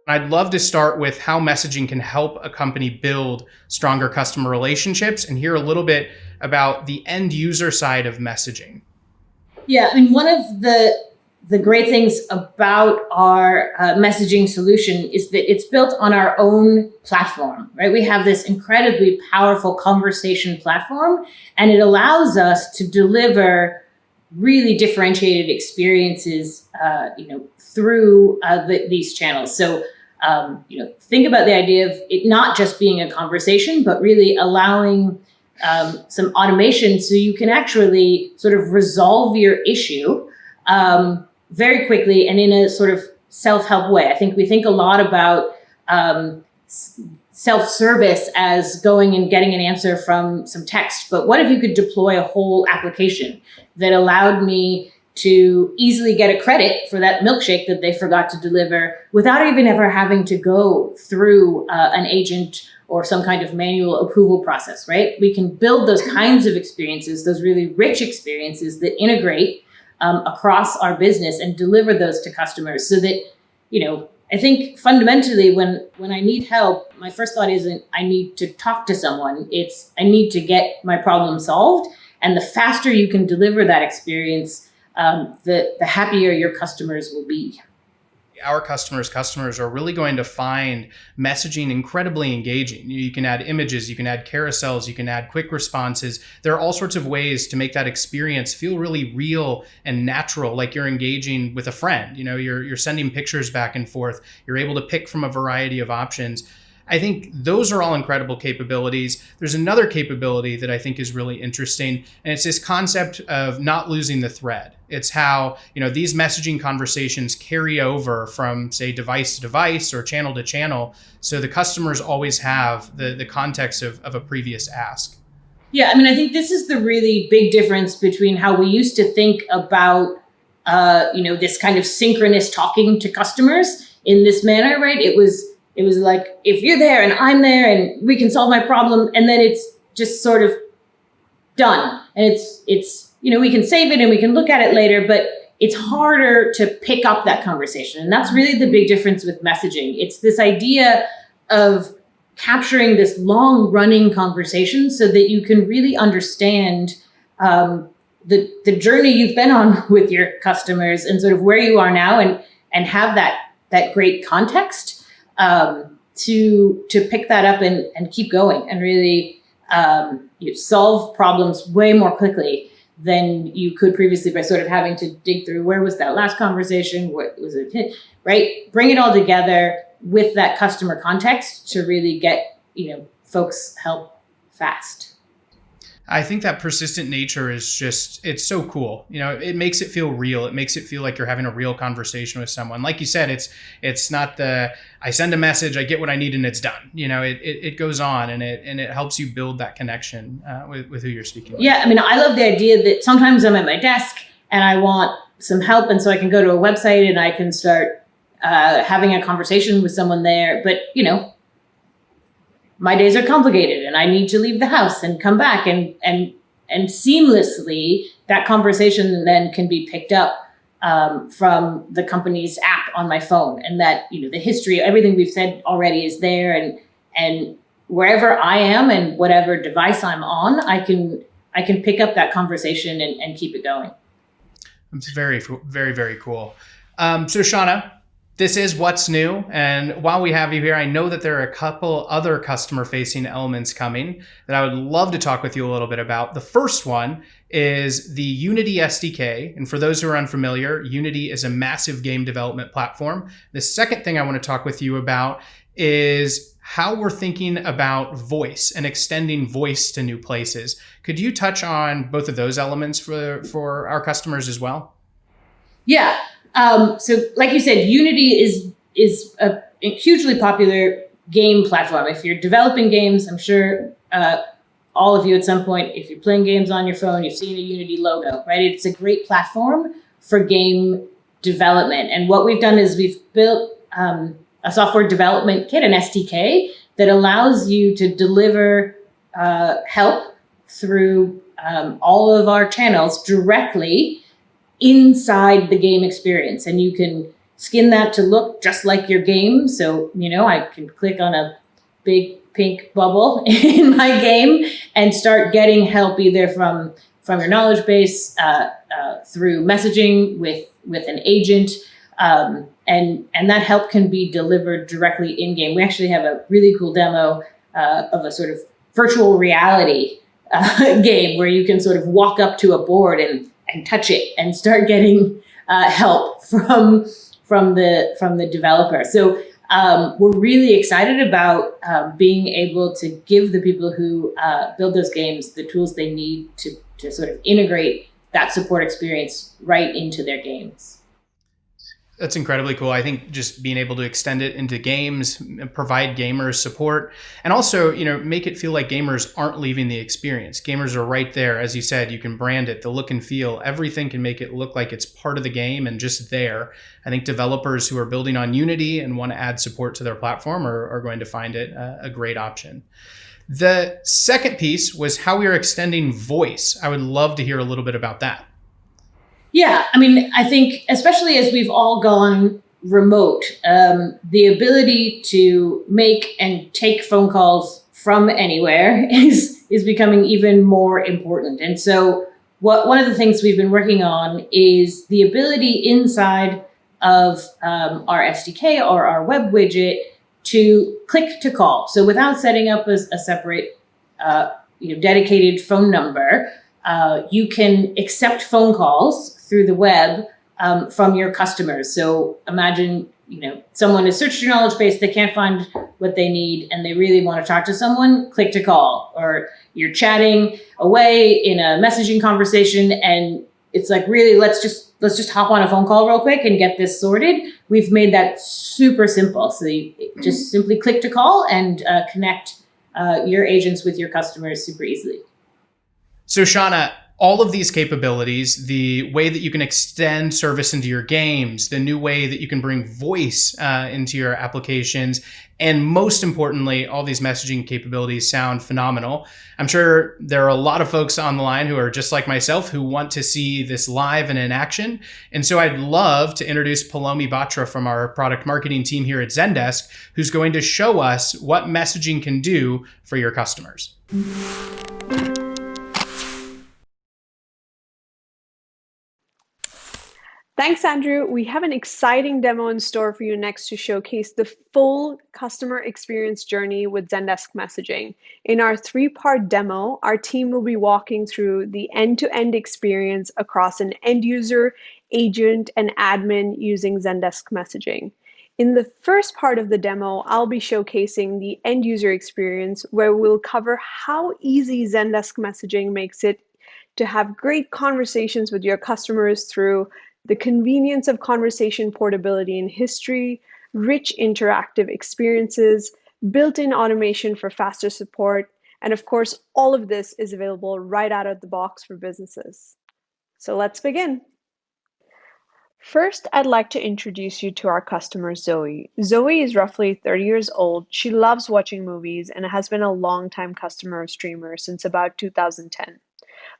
I'd love to start with how messaging can help a company build stronger customer relationships and hear a little bit about the end user side of messaging. Yeah, I mean, one of the great things about our messaging solution is that it's built on our own platform, right? We have this incredibly powerful conversation platform, and it allows us to deliver really differentiated experiences, through these channels. So, think about the idea of it not just being a conversation, but really allowing some automation so you can actually sort of resolve your issue very quickly and in a sort of self-help way. I think we think a lot about self-service as going and getting an answer from some text, but what if you could deploy a whole application that allowed me to easily get a credit for that milkshake that they forgot to deliver without even ever having to go through an agent or some kind of manual approval process, right? We can build those kinds of experiences, those really rich experiences that integrate across our business and deliver those to customers so that, I think fundamentally when I need help, my first thought isn't I need to talk to someone. It's I need to get my problem solved. And the faster you can deliver that experience, the happier your customers will be. Our customers are really going to find messaging incredibly engaging. You can add images, you can add carousels, you can add quick responses. There are all sorts of ways to make that experience feel really real and natural, like you're engaging with a friend. You're sending pictures back and forth. You're able to pick from a variety of options. I think those are all incredible capabilities. There's another capability that I think is really interesting, and it's this concept of not losing the thread. It's how, these messaging conversations carry over from, say, device to device or channel to channel, so the customers always have the context of a previous ask. Yeah, I mean, I think this is the really big difference between how we used to think about, this kind of synchronous talking to customers in this manner, right? It was like, if you're there and I'm there and we can solve my problem, and then it's just sort of done. And it's we can save it and we can look at it later, but it's harder to pick up that conversation. And that's really the big difference with messaging. It's this idea of capturing this long running conversation so that you can really understand the journey you've been on with your customers and sort of where you are now, and have that great context to pick that up and keep going and really solve problems way more quickly than you could previously by sort of having to dig through where was that last conversation, what was it, right? Bring it all together with that customer context to really get folks help fast. I think that persistent nature is it's so cool. It makes it feel real. It makes it feel like you're having a real conversation with someone. Like you said, it's not I send a message, I get what I need, and it's done. It goes on, and it helps you build that connection with who you're speaking with. Yeah, I mean, I love the idea that sometimes I'm at my desk and I want some help, and so I can go to a website and I can start having a conversation with someone there. But my days are complicated and I need to leave the house and come back, and seamlessly that conversation then can be picked up from the company's app on my phone, and that the history, everything we've said already is there, and wherever I am and whatever device I'm on, I can pick up that conversation and keep it going. It's very, very, very cool. So Shawna, this is what's new. And while we have you here, I know that there are a couple other customer-facing elements coming that I would love to talk with you a little bit about. The first one is the Unity SDK. And for those who are unfamiliar, Unity is a massive game development platform. The second thing I want to talk with you about is how we're thinking about voice and extending voice to new places. Could you touch on both of those elements for our customers as well? Yeah. So like you said, Unity is a hugely popular game platform. If you're developing games, I'm sure all of you at some point, if you're playing games on your phone, you've seen a Unity logo, right? It's a great platform for game development. And what we've done is we've built a software development kit, an SDK, that allows you to deliver help through all of our channels directly inside the game experience. And you can skin that to look just like your game. So, I can click on a big pink bubble in my game and start getting help either from your knowledge base, through messaging with an agent, and that help can be delivered directly in game. We actually have a really cool demo of a sort of virtual reality game where you can sort of walk up to a board and touch it and start getting help from the developer. So we're really excited about being able to give the people who build those games the tools they need to sort of integrate that support experience right into their games. That's incredibly cool. I think just being able to extend it into games, provide gamers support, and also, make it feel like gamers aren't leaving the experience. Gamers are right there. As you said, you can brand it, the look and feel, everything can make it look like it's part of the game and just there. I think developers who are building on Unity and want to add support to their platform are going to find it a great option. The second piece was how we are extending voice. I would love to hear a little bit about that. Yeah, I think especially as we've all gone remote, the ability to make and take phone calls from anywhere is becoming even more important. And so, one of the things we've been working on is the ability inside of our SDK or our web widget to click to call. So without setting up a separate, dedicated phone number, you can accept phone calls through the web from your customers. So imagine, someone has searched your knowledge base, they can't find what they need, and they really want to talk to someone, click to call. Or you're chatting away in a messaging conversation, and it's like, really, let's just hop on a phone call real quick and get this sorted. We've made that super simple. So you just simply click to call and connect your agents with your customers super easily. So Shawna, all of these capabilities, the way that you can extend service into your games, the new way that you can bring voice into your applications, and most importantly, all these messaging capabilities sound phenomenal. I'm sure there are a lot of folks on the line who are just like myself who want to see this live and in action. And so I'd love to introduce Polomi Batra from our product marketing team here at Zendesk, who's going to show us what messaging can do for your customers. Thanks, Andrew. We have an exciting demo in store for you next to showcase the full customer experience journey with Zendesk messaging. In our 3-part demo, our team will be walking through the end-to-end experience across an end user, agent, and admin using Zendesk messaging. In the first part of the demo, I'll be showcasing the end user experience where we'll cover how easy Zendesk messaging makes it to have great conversations with your customers through the convenience of conversation portability and history, rich interactive experiences, built-in automation for faster support, and of course, all of this is available right out of the box for businesses. So let's begin. First, I'd like to introduce you to our customer, Zoe. Zoe is roughly 30 years old. She loves watching movies and has been a longtime customer of Streamer since about 2010.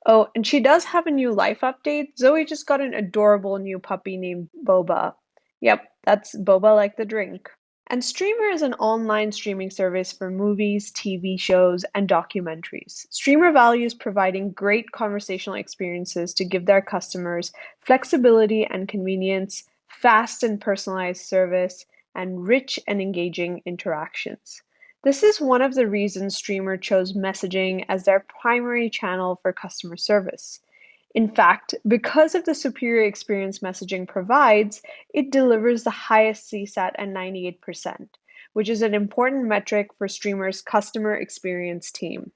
Oh, and she does have a new life update. Zoe just got an adorable new puppy named Boba. Yep, that's Boba like the drink. And Streamer is an online streaming service for movies, TV shows, and documentaries. Streamer values providing great conversational experiences to give their customers flexibility and convenience, fast and personalized service, and rich and engaging interactions. This is one of the reasons Streamer chose messaging as their primary channel for customer service. In fact, because of the superior experience messaging provides, it delivers the highest CSAT at 98%, which is an important metric for Streamer's customer experience team.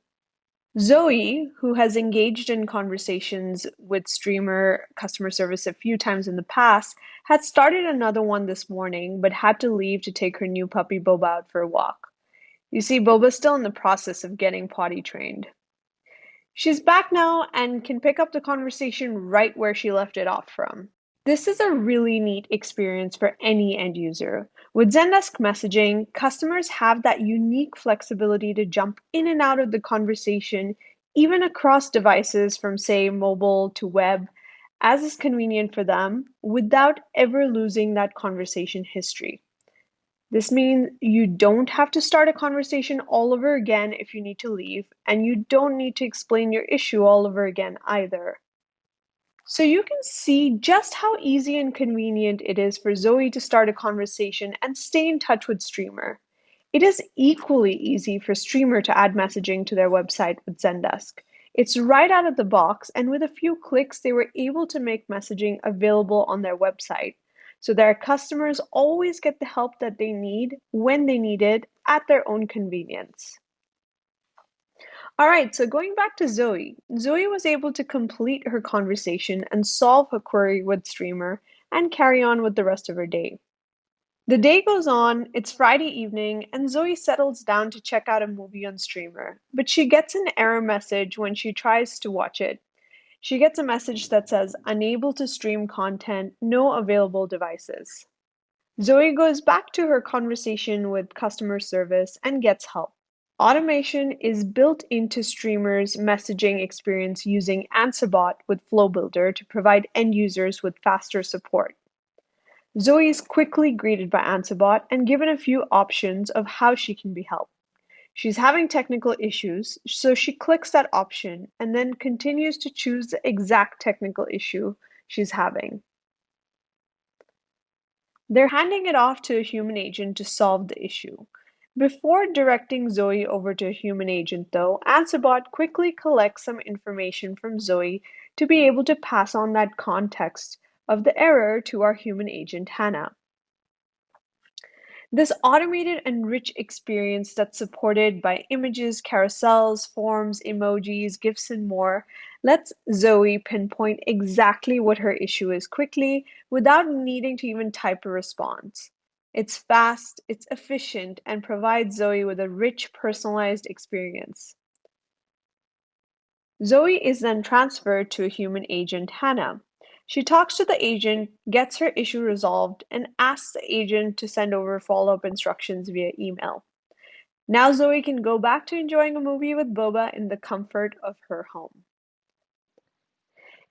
Zoe, who has engaged in conversations with Streamer customer service a few times in the past, had started another one this morning, but had to leave to take her new puppy Boba out for a walk. You see, Boba's still in the process of getting potty trained. She's back now and can pick up the conversation right where she left it off from. This is a really neat experience for any end user. With Zendesk messaging, customers have that unique flexibility to jump in and out of the conversation, even across devices from, say, mobile to web, as is convenient for them without ever losing that conversation history. This means you don't have to start a conversation all over again if you need to leave, and you don't need to explain your issue all over again either. So you can see just how easy and convenient it is for Zoe to start a conversation and stay in touch with Streamer. It is equally easy for Streamer to add messaging to their website with Zendesk. It's right out of the box, and with a few clicks, they were able to make messaging available on their website. So their customers always get the help that they need when they need it at their own convenience. All right, so going back to Zoe, Zoe was able to complete her conversation and solve her query with Streamer and carry on with the rest of her day. The day goes on, it's Friday evening, and Zoe settles down to check out a movie on Streamer, but she gets an error message when she tries to watch it. She gets a message that says, "Unable to stream content, no available devices." Zoe goes back to her conversation with customer service and gets help. Automation is built into Streamer's messaging experience using AnswerBot with Flow Builder to provide end users with faster support. Zoe is quickly greeted by AnswerBot and given a few options of how she can be helped. She's having technical issues, so she clicks that option and then continues to choose the exact technical issue she's having. They're handing it off to a human agent to solve the issue. Before directing Zoe over to a human agent, though, AnswerBot quickly collects some information from Zoe to be able to pass on that context of the error to our human agent, Hannah. This automated and rich experience that's supported by images, carousels, forms, emojis, GIFs, and more lets Zoe pinpoint exactly what her issue is quickly without needing to even type a response. It's fast, it's efficient, and provides Zoe with a rich, personalized experience. Zoe is then transferred to a human agent, Hannah. She talks to the agent, gets her issue resolved, and asks the agent to send over follow-up instructions via email. Now Zoe can go back to enjoying a movie with Boba in the comfort of her home.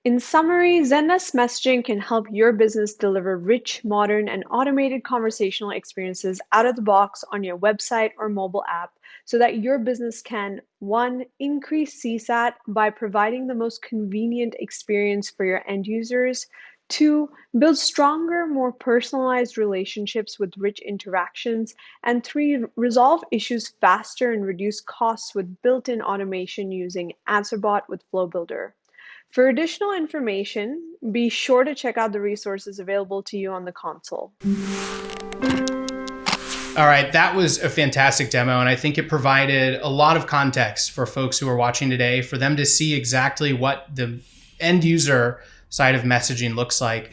In summary, Zendesk messaging can help your business deliver rich, modern, and automated conversational experiences out of the box on your website or mobile app so that your business can, 1, increase CSAT by providing the most convenient experience for your end users, 2, build stronger, more personalized relationships with rich interactions, and 3, resolve issues faster and reduce costs with built-in automation using AnswerBot with Flow Builder. For additional information, be sure to check out the resources available to you on the console. All right, that was a fantastic demo, and I think it provided a lot of context for folks who are watching today, for them to see exactly what the end user side of messaging looks like.